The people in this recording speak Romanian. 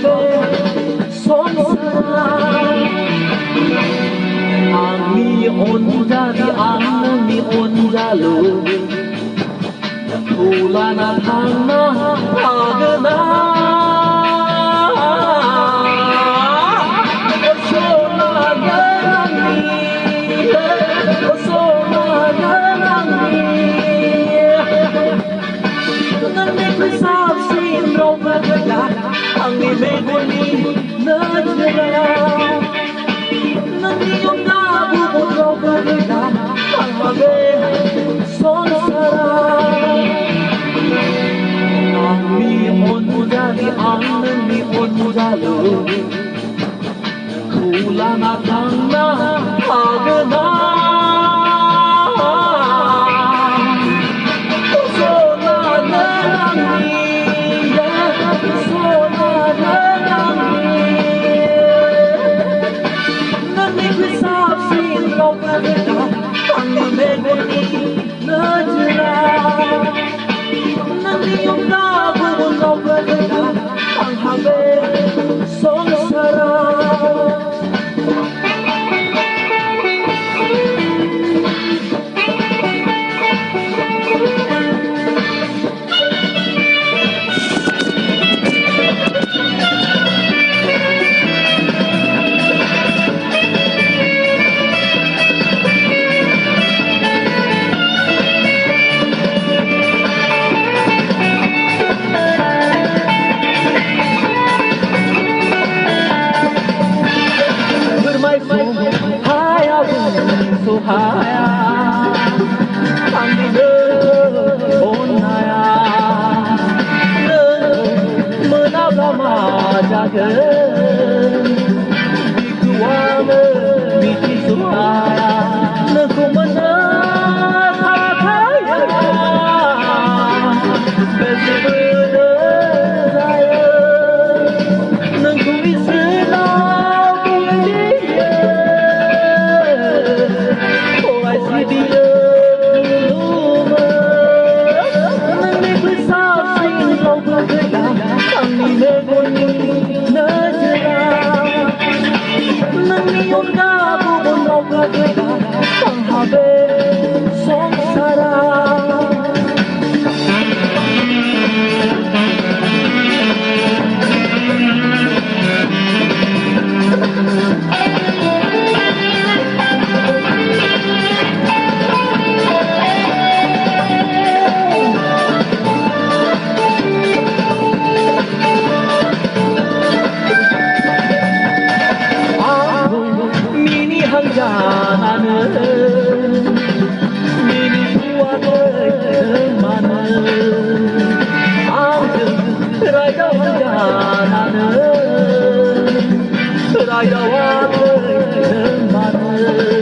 habe sonsaran Ami onda di ami onda lo Kulana thangna agna Osona ganani Osona ganani Nani kusab sin robala Angi megoni najra Nani onda bu robala Angi sonsara Ami onda di ami onda lo Kulana thangna agna Suhaya, Andi onaya, menabama jaga, dikuame miti suhaya, neku menakaya, bersebeda saya, neku islam. I don't want to